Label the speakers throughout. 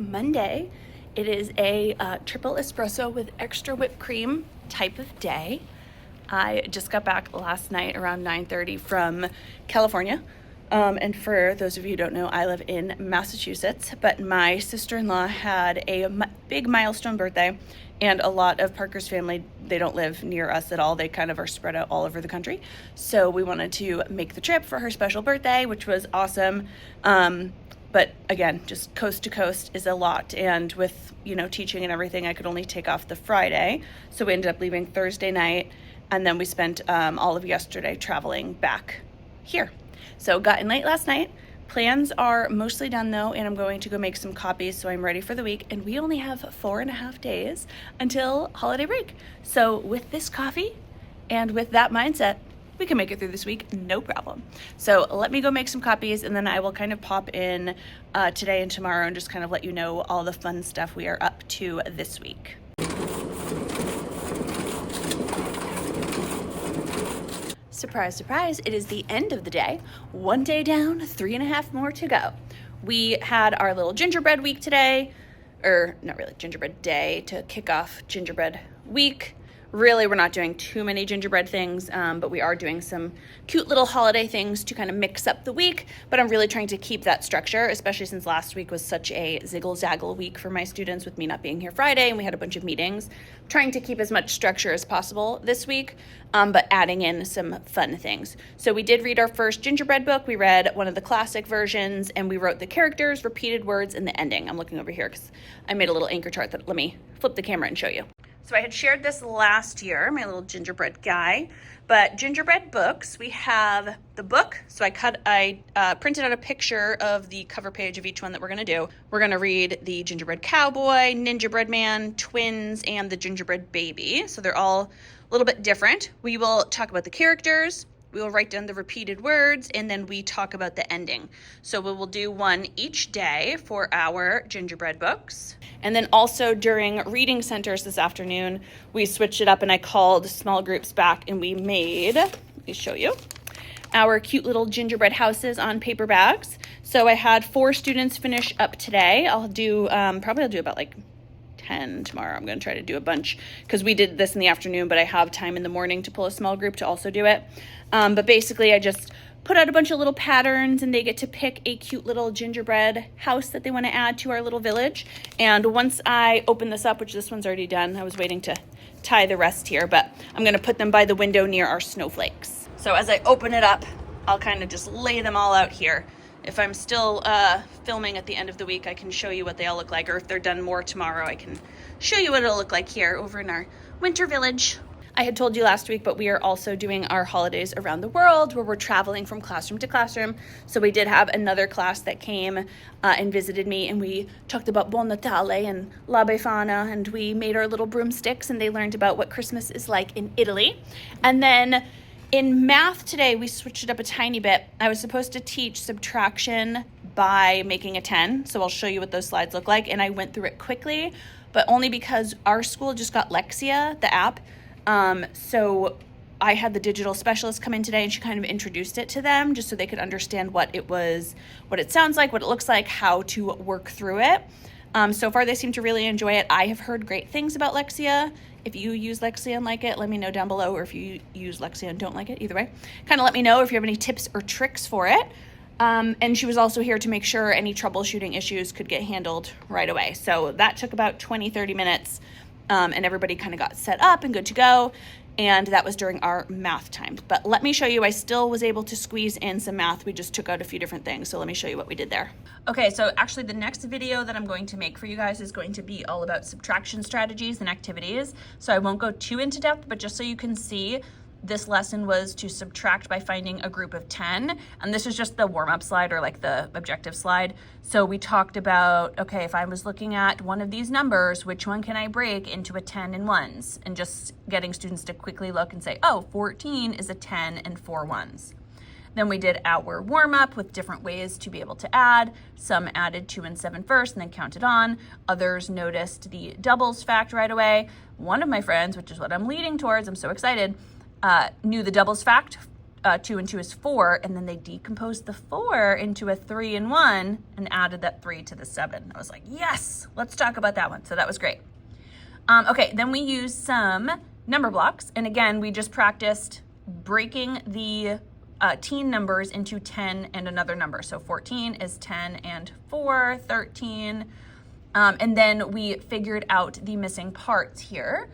Speaker 1: Monday. It is a triple espresso with extra whipped cream type of day. I just got back last night around 9:30 from California. And for those of you who don't know, I live in Massachusetts, but my sister-in-law had a big milestone birthday, and a lot of Parker's family, they don't live near us at all. They kind of are spread out all over the country. So we wanted to make the trip for her special birthday, which was awesome. But again, just coast to coast is a lot. And with, teaching and everything, I could only take off the Friday. So we ended up leaving Thursday night, and then we spent all of yesterday traveling back here. So got in late last night. Plans are mostly done though, and I'm going to go make some copies so I'm ready for the week. And we only have 4.5 days until holiday break. So with this coffee and with that mindset, we can make it through this week, no problem. So let me go make some copies, and then I will kind of pop in today and tomorrow and just kind of let you know all the fun stuff we are up to this week. Surprise, surprise, it is the end of the day. 1 day down, 3.5 more to go. We had our little gingerbread week today, or not really gingerbread day, to kick off gingerbread week. Really, we're not doing too many gingerbread things, but we are doing some cute little holiday things to kind of mix up the week. But I'm really trying to keep that structure, especially since last week was such a ziggle-zaggle week for my students with me not being here Friday, and we had a bunch of meetings. Trying to keep as much structure as possible this week, but adding in some fun things. So we did read our first gingerbread book. We read one of the classic versions, and we wrote the characters, repeated words, and the ending. I'm looking over here because I made a little anchor chart that let me flip the camera and show you. So I had shared this last year, my little gingerbread guy, but gingerbread books, we have the book. So I printed out a picture of the cover page of each one that we're gonna do. We're gonna read the Gingerbread Cowboy, Ninjabread Man, Twins, and the Gingerbread Baby. So they're all a little bit different. We will talk about the characters. We will write down the repeated words, and then we talk about the ending. So we will do one each day for our gingerbread books. And then also during reading centers this afternoon, we switched it up and I called small groups back and we made, let me show you, our cute little gingerbread houses on paper bags. So I had 4 students finish up today. I'll do about like 10 tomorrow. I'm going to try to do a bunch because we did this in the afternoon, but I have time in the morning to pull a small group to also do it. But basically I just put out a bunch of little patterns and they get to pick a cute little gingerbread house that they want to add to our little village. And once I open this up, which this one's already done, I was waiting to tie the rest here, but I'm going to put them by the window near our snowflakes. So as I open it up, I'll kind of just lay them all out here. If I'm still filming at the end of the week, I can show you what they all look like, or if they're done more tomorrow, I can show you what it'll look like here over in our winter village. I had told you last week, but we are also doing our holidays around the world where we're traveling from classroom to classroom. So we did have another class that came and visited me, and we talked about Buon Natale and La Befana, and we made our little broomsticks, and they learned about what Christmas is like in Italy. And then in math today, we switched it up a tiny bit. I was supposed to teach subtraction by making a 10, so I'll show you what those slides look like, and I went through it quickly, but only because our school just got Lexia, the app. So I had the digital specialist come in today, and she kind of introduced it to them just so they could understand what it was, what it sounds like, what it looks like, how to work through it. So far they seem to really enjoy it. I have heard great things about Lexia. If you use Lexia and like it, let me know down below, or if you use Lexia and don't like it, either way, kind of let me know if you have any tips or tricks for it. And she was also here to make sure any troubleshooting issues could get handled right away. So that took about 20-30 minutes. And everybody kind of got set up and good to go. And that was during our math time. But let me show you, I still was able to squeeze in some math. We just took out a few different things. So let me show you what we did there. Okay, so actually the next video that I'm going to make for you guys is going to be all about subtraction strategies and activities. So I won't go too into depth, but just so you can see, this lesson was to subtract by finding a group of 10. And this is just the warm-up slide, or like the objective slide. So we talked about, okay, if I was looking at one of these numbers, which one can I break into a 10 and ones? And just getting students to quickly look and say, oh, 14 is a 10 and 4 ones. Then we did our warm-up with different ways to be able to add. Some added 2 and 7 first and then counted on. Others noticed the doubles fact right away. One of my friends, which is what I'm leading towards, I'm so excited, knew the doubles fact 2 and 2 is 4, and then they decomposed the 4 into a 3 and 1 and added that 3 to the 7. I was like, yes, let's talk about that one. So that was great. Okay, then we used some number blocks. And again, we just practiced breaking the teen numbers into 10 and another number. So 14 is 10 and 4, 13. And then we figured out the missing parts here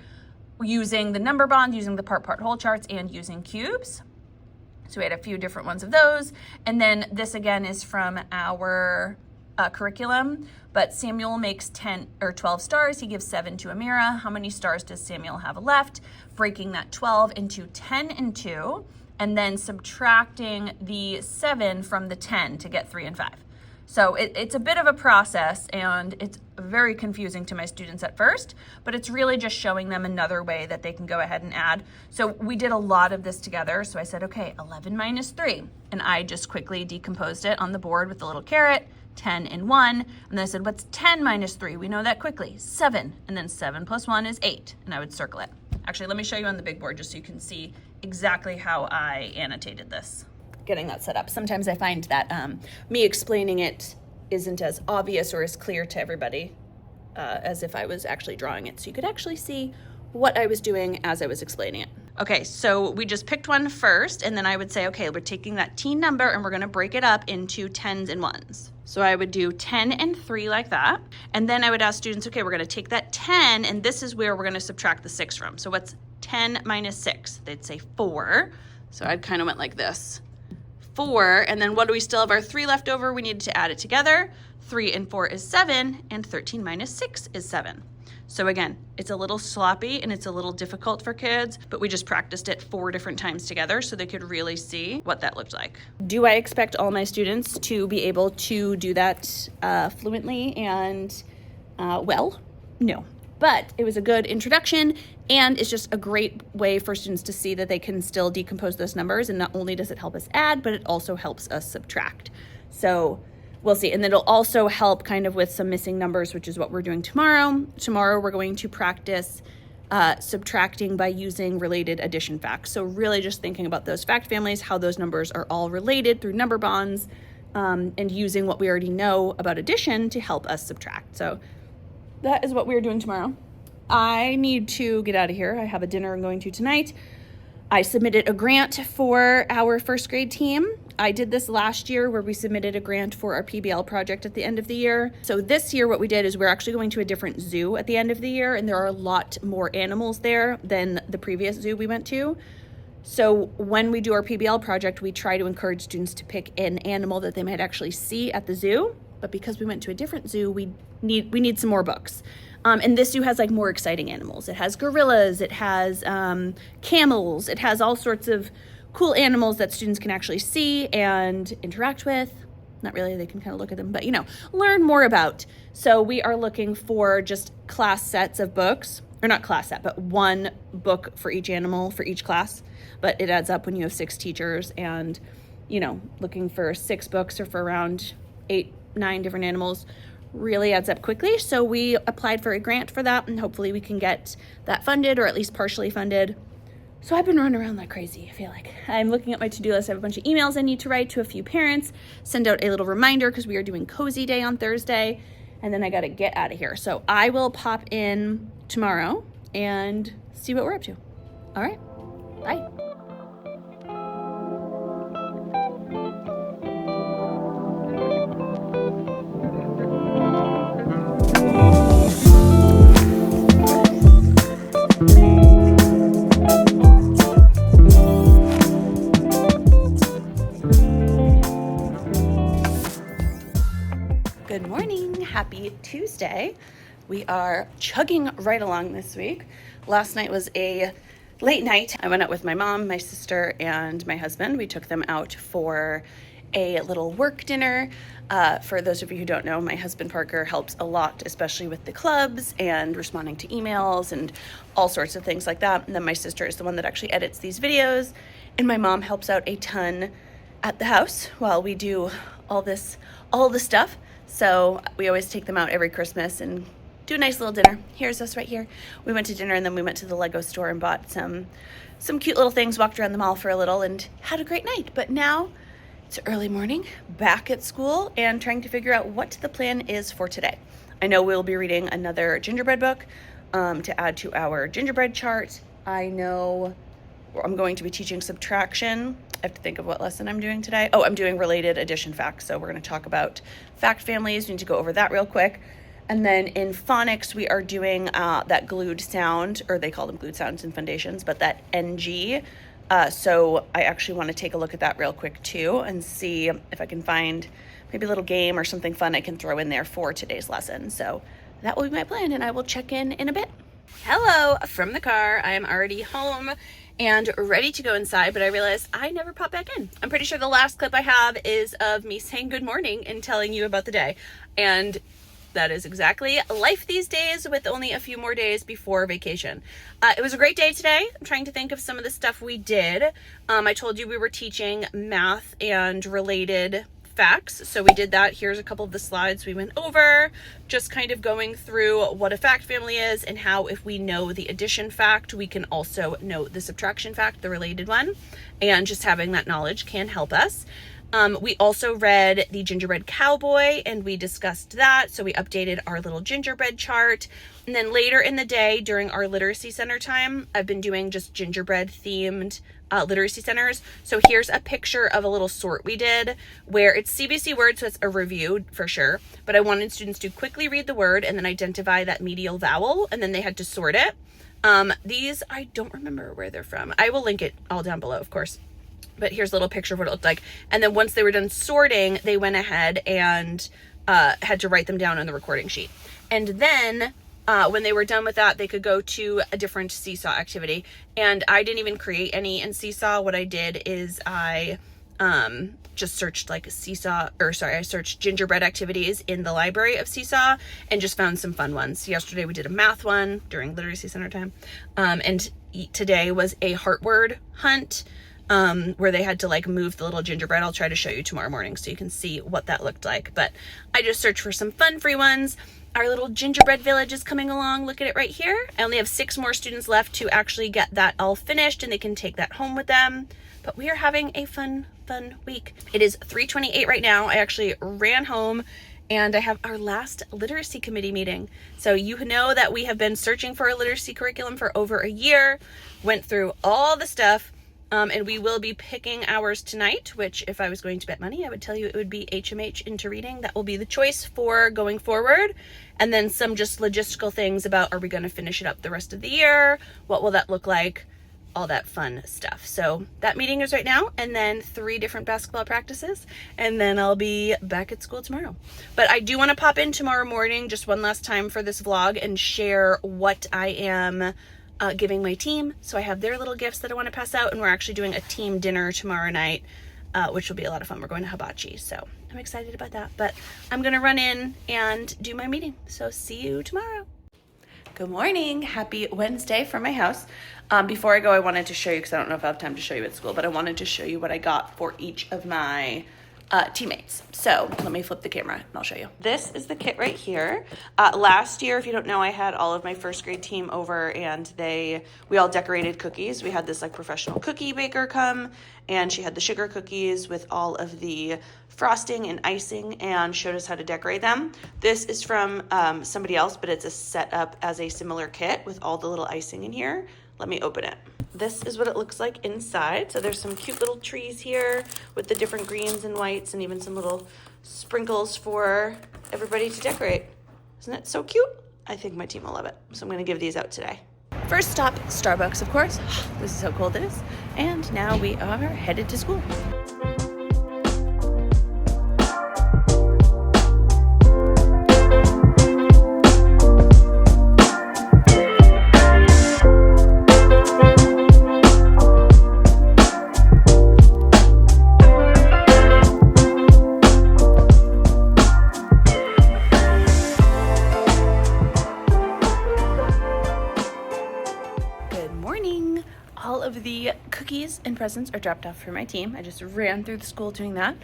Speaker 1: using the number bonds, using the part-whole charts, and using cubes. So we had a few different ones of those. And then this again is from our curriculum, but Samuel makes 10 or 12 stars. He gives 7 to Amira. How many stars does Samuel have left? Breaking that 12 into 10 and 2, and then subtracting the 7 from the 10 to get 3 and 5. So it's a bit of a process, and it's very confusing to my students at first, but it's really just showing them another way that they can go ahead and add. So we did a lot of this together. So I said, okay, 11 minus 3. And I just quickly decomposed it on the board with the little caret, 10 and 1. And then I said, what's 10 minus 3? We know that quickly, 7. And then 7 plus 1 is 8. And I would circle it. Actually, let me show you on the big board just so you can see exactly how I annotated this. Getting that set up. Sometimes I find that me explaining it isn't as obvious or as clear to everybody as if I was actually drawing it. So you could actually see what I was doing as I was explaining it. Okay, so we just picked one first, and then I would say, okay, we're taking that teen number and we're gonna break it up into 10s and 1s. So I would do 10 and 3 like that. And then I would ask students, okay, we're gonna take that 10, and this is where we're gonna subtract the 6 from. So what's 10 minus 6? They'd say 4. So I kind of went like this. 4, and then what do we still have our 3 left over? We need to add it together. 3 and 4 is 7, and 13 minus 6 is 7. So again, it's a little sloppy and it's a little difficult for kids, but we just practiced it 4 different times together so they could really see what that looked like. Do I expect all my students to be able to do that fluently and well? No. But it was a good introduction, and it's just a great way for students to see that they can still decompose those numbers, and not only does it help us add, but it also helps us subtract. So we'll see. And it'll also help kind of with some missing numbers, which is what we're doing tomorrow. Tomorrow we're going to practice subtracting by using related addition facts. So really just thinking about those fact families, how those numbers are all related through number bonds, and using what we already know about addition to help us subtract. So that is what we're doing tomorrow. I need to get out of here. I have a dinner I'm going to tonight. I submitted a grant for our first grade team. I did this last year where we submitted a grant for our PBL project at the end of the year. So this year what we did is we're actually going to a different zoo at the end of the year, and there are a lot more animals there than the previous zoo we went to. So when we do our PBL project, we try to encourage students to pick an animal that they might actually see at the zoo. But because we went to a different zoo, we need some more books. And this zoo has like more exciting animals. It has gorillas, it has camels, it has all sorts of cool animals that students can actually see and interact with. Not really, they can kind of look at them, but learn more about. So we are looking for just class sets of books, or not class set, but one book for each animal for each class. But it adds up when you have 6 teachers, and looking for 6 books or for around 8-9 different animals really adds up quickly. So we applied for a grant for that, and hopefully we can get that funded, or at least partially funded. So I've been running around like crazy. I feel like I'm looking at my to-do list. I have a bunch of emails I need to write to a few parents, send out a little reminder because we are doing Cozy Day on Thursday, and then I got to get out of here. So I will pop in tomorrow and see what we're up to. All right, bye. Good morning, happy Tuesday. We are chugging right along this week. Last night was a late night. I went out with my mom, my sister, and my husband. We took them out for a little work dinner. For those of you who don't know, my husband Parker helps a lot, especially with the clubs and responding to emails and all sorts of things like that. And then my sister is the one that actually edits these videos. And my mom helps out a ton at the house while we do all the stuff. So we always take them out every Christmas and do a nice little dinner. Here's us right here. We went to dinner and then we went to the Lego store and bought some cute little things, walked around the mall for a little and had a great night. But now it's early morning, back at school and trying to figure out what the plan is for today. I know we'll be reading another gingerbread book to add to our gingerbread chart. I know I'm going to be teaching subtraction. I have to think of what lesson I'm doing today. Oh, I'm doing related addition facts. So we're going to talk about fact families. We need to go over that real quick. And then in phonics, we are doing that glued sound, or they call them glued sounds in foundations, but that NG. So I actually want to take a look at that real quick too and see if I can find maybe a little game or something fun I can throw in there for today's lesson. So that will be my plan, and I will check in a bit. Hello from the car. I am already home and ready to go inside, but I realized I never popped back in. I'm pretty sure the last clip I have is of me saying good morning and telling you about the day. And that is exactly life these days with only a few more days before vacation. It was a great day today. I'm trying to think of some of the stuff we did. I told you we were teaching math and related facts. So we did that. Here's a couple of the slides we went over, just kind of going through what a fact family is and how if we know the addition fact, we can also know the subtraction fact, the related one, and just having that knowledge can help us. We also read The Gingerbread Cowboy and we discussed that. So we updated our little gingerbread chart. And then later in the day during our literacy center time, I've been doing just gingerbread themed literacy centers. So here's a picture of a little sort we did where it's CBC words, so it's a review for sure. But I wanted students to quickly read the word and then identify that medial vowel, and then they had to sort it. These, I don't remember where they're from. I will link it all down below, of course. But here's a little picture of what it looked like. And then once they were done sorting, they went ahead and had to write them down on the recording sheet. And then when they were done with that, they could go to a different Seesaw activity. And I didn't even create any in Seesaw. What I did is I just searched I searched gingerbread activities in the library of Seesaw and just found some fun ones. Yesterday we did a math one during literacy center time. And today was a heart word hunt. Where they had to move the little gingerbread. I'll try to show you tomorrow morning so you can see what that looked like. But I just searched for some fun free ones. Our little gingerbread village is coming along. Look at it right here. I only have 6 more students left to actually get that all finished and they can take that home with them. But we are having a fun week. It is 3:28 right now. I actually ran home and I have our last literacy committee meeting. So you know that we have been searching for a literacy curriculum for over a year, went through all the stuff. And we will be picking ours tonight, which if I was going to bet money, I would tell you it would be HMH into reading. That will be the choice for going forward. And then some just logistical things about, are we going to finish it up the rest of the year? What will that look like? All that fun stuff. So that meeting is right now, and then 3 different basketball practices, and then I'll be back at school tomorrow. But I do want to pop in tomorrow morning just one last time for this vlog and share what I am giving my team. So I have their little gifts that I want to pass out, and we're actually doing a team dinner tomorrow night, which will be a lot of fun. We're going to hibachi, so I'm excited about that. But I'm gonna run in and do my meeting, so see you tomorrow. Good morning, happy Wednesday from my house. Before I go, I wanted to show you, because I don't know if I have time to show you at school, but I wanted to show you what I got for each of my teammates. So let me flip the camera and I'll show you. This is the kit right here. Last year, if you don't know, I had all of my first grade team over and we all decorated cookies. We had this professional cookie baker come, and she had the sugar cookies with all of the frosting and icing and showed us how to decorate them. This is from somebody else, but it's a set up as a similar kit with all the little icing in here. Let me open it. This is what it looks like inside. So there's some cute little trees here with the different greens and whites and even some little sprinkles for everybody to decorate. Isn't that so cute? I think my team will love it. So I'm gonna give these out today. First stop, Starbucks, of course. This is how cold it is. And now we are headed to school. All of the cookies and presents are dropped off for my team. I just ran through the school doing that.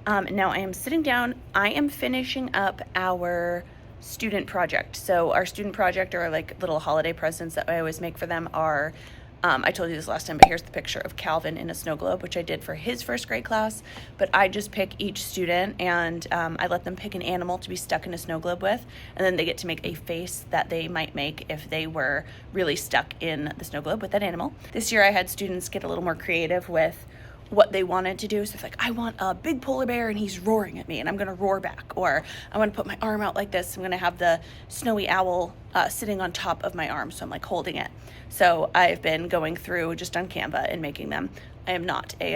Speaker 1: Now I am sitting down. I am finishing up our student project. So our student project, or like little holiday presents that I always make for them, are I told you this last time, but here's the picture of Calvin in a snow globe, which I did for his first grade class. But I just pick each student and I let them pick an animal to be stuck in a snow globe with, and then they get to make a face that they might make if they were really stuck in the snow globe with that animal. This year I had students get a little more creative with what they wanted to do. So it's like, I want a big polar bear and he's roaring at me and I'm gonna roar back. Or I want to put my arm out like this. I'm gonna have the snowy owl sitting on top of my arm, so I'm like holding it. So I've been going through just on Canva and making them. I am not a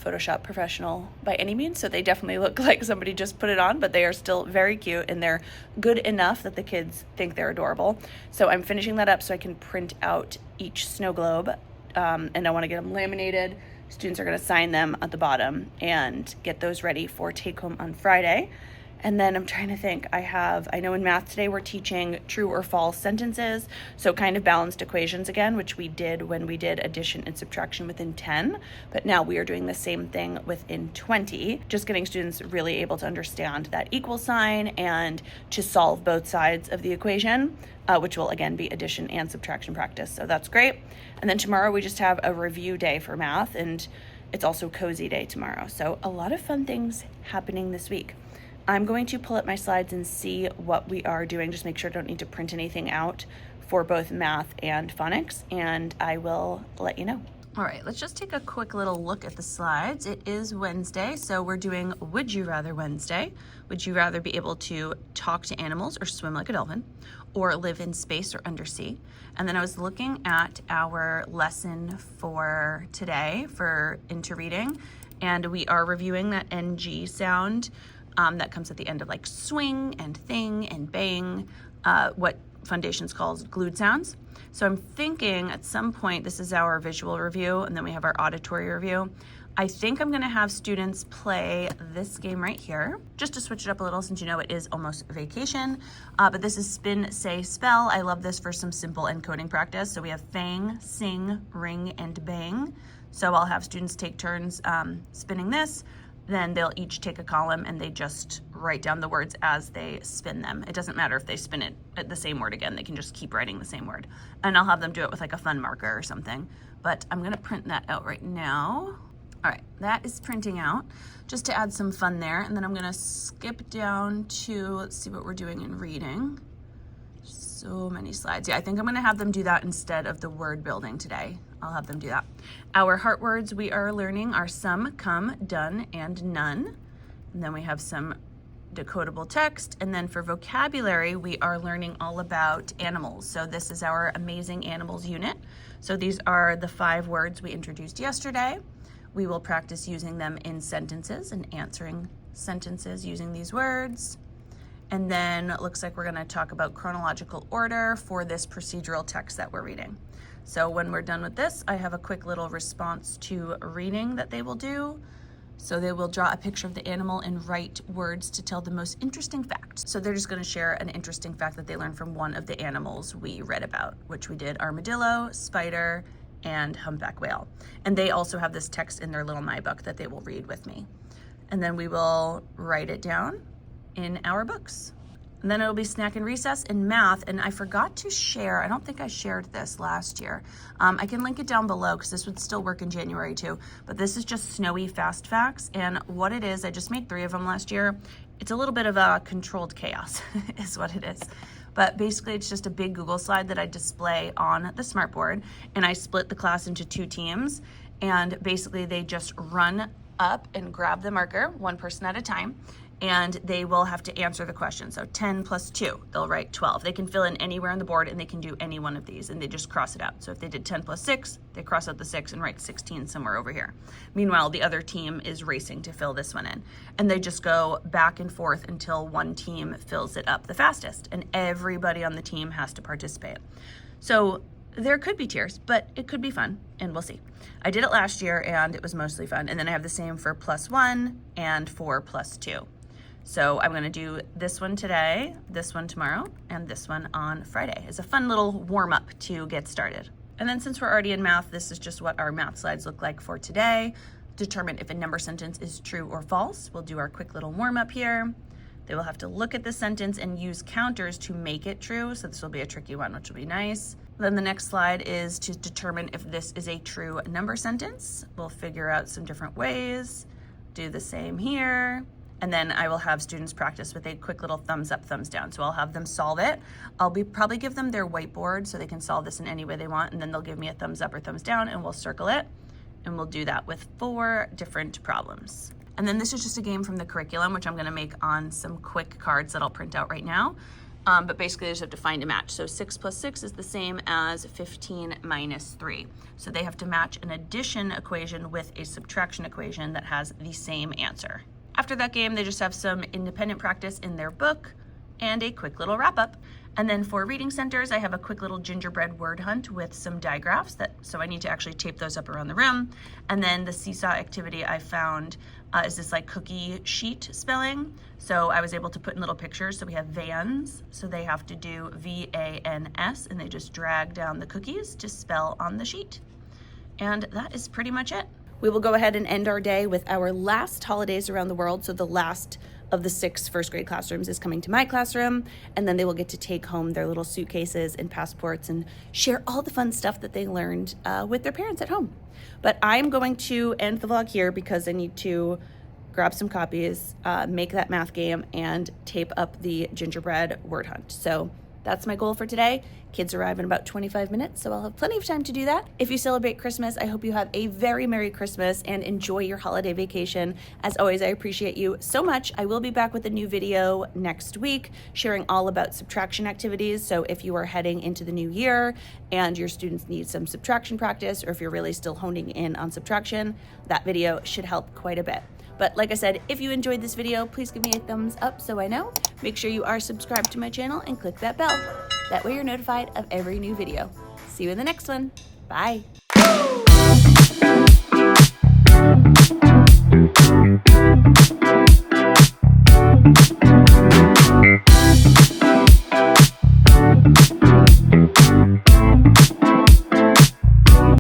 Speaker 1: Photoshop professional by any means, so they definitely look like somebody just put it on, but they are still very cute and they're good enough that the kids think they're adorable. So I'm finishing that up so I can print out each snow globe, and I want to get them laminated. Students are going to sign them at the bottom and get those ready for take home on Friday. And then I'm trying to think, I know in math today we're teaching true or false sentences, so kind of balanced equations again, which we did when we did addition and subtraction within 10, but now we are doing the same thing within 20, just getting students really able to understand that equal sign and to solve both sides of the equation, which will again be addition and subtraction practice, so that's great. And then tomorrow we just have a review day for math, and it's also cozy day tomorrow, so a lot of fun things happening this week. I'm going to pull up my slides and see what we are doing, just make sure I don't need to print anything out for both math and phonics, and I will let you know. All right, let's just take a quick little look at the slides. It is Wednesday, so we're doing Would You Rather Wednesday. Would you rather be able to talk to animals or swim like a dolphin, or live in space or undersea? And then I was looking at our lesson for today for into reading, and we are reviewing that NG sound that comes at the end of like swing and thing and bang, what Foundations calls glued sounds. So I'm thinking at some point, this is our visual review, and then we have our auditory review. I think I'm gonna have students play this game right here, just to switch it up a little since you know it is almost vacation. But this is spin, say, spell. I love this for some simple encoding practice. So we have fang, sing, ring, and bang. So I'll have students take turns spinning this. Then they'll each take a column and they just write down the words as they spin them. It doesn't matter if they spin it at the same word again, they can just keep writing the same word. And I'll have them do it with like a fun marker or something. But I'm gonna print that out right now. All right, that is printing out, just to add some fun there. And then I'm gonna skip down to, let's see what we're doing in reading. So many slides. Yeah, I think I'm gonna have them do that instead of the word building today. I'll have them do that. Our heart words we are learning are some, come, done, and none. And then we have some decodable text. And then for vocabulary, we are learning all about animals. So this is our amazing animals unit. So these are the 5 words we introduced yesterday. We will practice using them in sentences and answering sentences using these words. And then it looks like we're gonna talk about chronological order for this procedural text that we're reading. So when we're done with this, I have a quick little response to reading that they will do. So they will draw a picture of the animal and write words to tell the most interesting fact. So they're just gonna share an interesting fact that they learned from one of the animals we read about, which we did armadillo, spider, and humpback whale. And they also have this text in their little My Book that they will read with me. And then we will write it down in our books. And then it'll be snack and recess in math. And I forgot to share, I don't think I shared this last year. I can link it down below because this would still work in January too. But this is just snowy fast facts. And what it is, I just made 3 of them last year. It's a little bit of a controlled chaos is what it is. But basically it's just a big Google slide that I display on the smartboard. And I split the class into 2 teams. And basically they just run up and grab the marker, 1 person at a time. And they will have to answer the question. So 10 plus 2, they'll write 12. They can fill in anywhere on the board and they can do any one of these and they just cross it out. So if they did 10 plus 6, they cross out the 6 and write 16 somewhere over here. Meanwhile, the other team is racing to fill this one in. And they just go back and forth until one team fills it up the fastest. And everybody on the team has to participate. So there could be tears, but it could be fun, and we'll see. I did it last year and it was mostly fun. And then I have the same for +1 and for +2. So I'm gonna do this one today, this one tomorrow, and this one on Friday. It's a fun little warm up to get started. And then since we're already in math, this is just what our math slides look like for today. Determine if a number sentence is true or false. We'll do our quick little warm up here. They will have to look at the sentence and use counters to make it true. So this will be a tricky one, which will be nice. Then the next slide is to determine if this is a true number sentence. We'll figure out some different ways, do the same here. And then I will have students practice with a quick little thumbs up, thumbs down. So I'll have them solve it. I'll probably give them their whiteboard so they can solve this in any way they want. And then they'll give me a thumbs up or thumbs down and we'll circle it. And we'll do that with 4 different problems. And then this is just a game from the curriculum, which I'm gonna make on some quick cards that I'll print out right now. But basically they just have to find a match. So 6 plus 6 is the same as 15 minus 3. So they have to match an addition equation with a subtraction equation that has the same answer. After that game, they just have some independent practice in their book and a quick little wrap up. And then for reading centers, I have a quick little gingerbread word hunt with some digraphs so I need to actually tape those up around the room. And then the seesaw activity I found is this like cookie sheet spelling. So I was able to put in little pictures. So we have vans, so they have to do V-A-N-S and they just drag down the cookies to spell on the sheet. And that is pretty much it. We will go ahead and end our day with our last holidays around the world. So the last of the 6 first grade classrooms is coming to my classroom, and then they will get to take home their little suitcases and passports and share all the fun stuff that they learned with their parents at home. But I'm going to end the vlog here because I need to grab some copies, make that math game, and tape up the gingerbread word hunt. So that's my goal for today. Kids arrive in about 25 minutes, so I'll have plenty of time to do that. If you celebrate Christmas, I hope you have a very Merry Christmas and enjoy your holiday vacation. As always, I appreciate you so much. I will be back with a new video next week, sharing all about subtraction activities. So if you are heading into the new year and your students need some subtraction practice, or if you're really still honing in on subtraction, that video should help quite a bit. But like I said, if you enjoyed this video, please give me a thumbs up so I know. Make sure you are subscribed to my channel and click that bell. That way you're notified of every new video. See you in the next one. Bye.